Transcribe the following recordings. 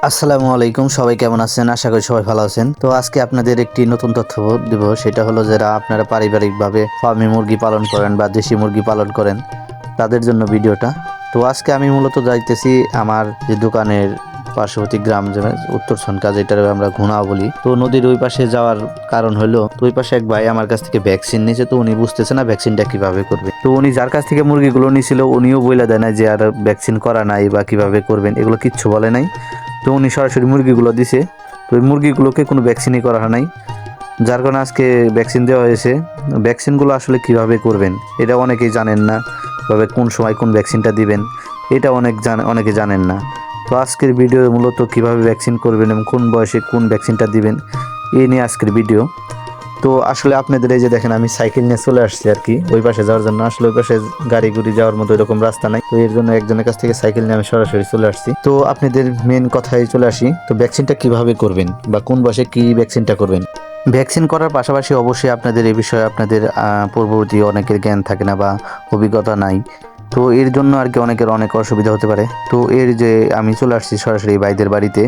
আসসালামু আলাইকুম, সবাই কেমন আছেন? আশা করি সবাই ভালো আছেন। তো আজকে আপনাদের একটি নতুন তথ্য দিব, সেটা হলো যারা আপনারা পারিবারিকভাবে ফার্মে মুরগি পালন করেন বা দেশি মুরগি পালন করেন তাদের জন্য ভিডিওটা। তো আজকে আমি মূলত যাইতেছি আমার যে দোকানের পার্শ্ববর্তী গ্রাম, যে উত্তর সনকা, যেটা আমরা ঘুনাও বলি। তো নদীর ওই পাশে যাওয়ার কারণ হলো, তো ওই পাশে এক ভাই আমার কাছ থেকে ভ্যাকসিন নিয়েছে। তো উনি বুঝতেছে না ভ্যাকসিনটা কিভাবে করবে। তো উনি যার কাছ থেকে মুরগিগুলো নিয়েছিল উনিও বলে দেয় না যে আর ভ্যাকসিন করা নাই বা কিভাবে করবেন, এগুলো কিচ্ছু বলে নাই। তো উনি সরাসরি মুরগিগুলো দিছে। তো ওই মুরগিগুলোকে কোনো ভ্যাকসিনই করা হয় নাই, যার কারণে আজকে ভ্যাকসিন দেওয়া হয়েছে। ভ্যাকসিনগুলো আসলে কিভাবে করবেন এটা অনেকেই জানেন না, তবে কোন সময় কোন ভ্যাকসিনটা দিবেন এটা অনেকে জানেন না। তো আজকের ভিডিও মূলত কিভাবে ভ্যাকসিন করবেন এবং কোন বয়সে কোন ভ্যাকসিনটা দিবেন এই নিয়ে আজকের ভিডিও। তো আসলে আপনাদের এই যে দেখেন, আমি সাইকেল নিয়ে চলে আসছি আর কি ওই পাশে যাওয়ার জন্য। আসলে ওই পাশে গাড়ি গুড়ি যাওয়ার মতো এরকম রাস্তা নাই, তো এর জন্য একজনের কাছ থেকে সাইকেল নিয়ে আমি সরাসরি চলে আসছি। তো আপনাদের মেন কথায় চলে আসি, তো ভ্যাকসিনটা কিভাবে করবেন বা কোন বয়সে কি ভ্যাকসিনটা করবেন। ভ্যাকসিন করার পাশাপাশি অবশ্যই আপনাদের এই বিষয়ে আপনাদের পূর্ববর্তী অনেকের জ্ঞান থাকে না বা অভিজ্ঞতা নাই। তো এর জন্য আর কি অনেকের অনেক অসুবিধা হতে পারে। তো এর যে আমি চলে আসছি সরাসরি ভাইদের বাড়িতে।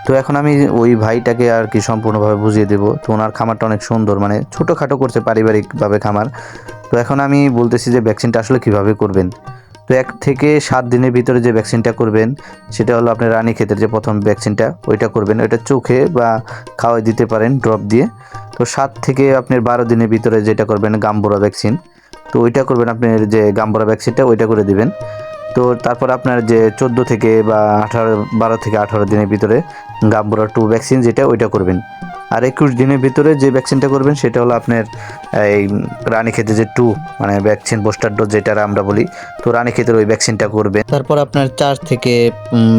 তো এখন আমি ওই ভাইটাকে আর কি সম্পূর্ণভাবে বুঝিয়ে দেবো। তো ওনার খামারটা অনেক সুন্দর, মানে ছোটোখাটো করছে পারিবারিকভাবে খামার। তো এখন আমি বলতেছি যে ভ্যাকসিনটা আসলে কিভাবে করবেন। তো 1 থেকে 7 দিনের ভিতরে যে ভ্যাকসিনটা করবেন সেটা হলো আপনার রানীক্ষেতের যে প্রথম ভ্যাকসিনটা ওইটা করবেন। ওইটা চোখে বা খাওয়াই দিতে পারেন ড্রপ দিয়ে। তো 7 থেকে আপনার 12 দিনের ভিতরে যেটা করবেন গাম্বুরা ভ্যাকসিন, তো ওইটা করবেন। আপনার যে গাম্বুরা ভ্যাকসিনটা ওইটা করে দিবেন। তো তারপর আপনার যে 14 থেকে বা 12 থেকে 18 দিনের ভিতরে গাম্বুরা 2 ভ্যাকসিন যেটা ওইটা করবেন। আর 21 দিনের ভিতরে যে ভ্যাকসিনটা করবেন সেটা হলো আপনার এই রানীক্ষেতে যে 2 মানে ভ্যাকসিন বুস্টার ডোজ যেটা আমরা বলি, তো রানীক্ষেতের ওই ভ্যাকসিনটা করবেন। তারপর আপনার 4 থেকে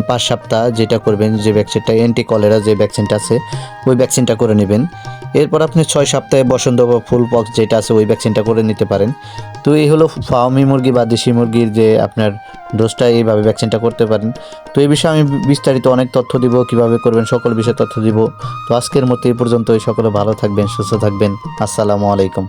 5 সপ্তাহ যেটা করবেন, যে ভ্যাকসিনটা অ্যান্টি কলেরা যে ভ্যাকসিনটা আছে ওই ভ্যাকসিনটা করে নেবেন। এরপর আপনি 6 সপ্তাহে বসন্ত বা ফুল পক্স যেটা আছে ওই ভ্যাকসিনটা করে নিতে পারেন। তো এই হলো ফার্মি মুরগি বা দেশি মুরগির যে আপনার ডোজটা, এইভাবে ভ্যাকসিনটা করতে পারেন। তো এই বিষয়ে আমি বিস্তারিত অনেক তথ্য দিব, কিভাবে করবেন সকল বিষয়ে তথ্য দিব। তো আজকের মতো এই পর্যন্ত, সকলে ভালো থাকবেন, সুস্থ থাকবেন। আসসালামু আলাইকুম।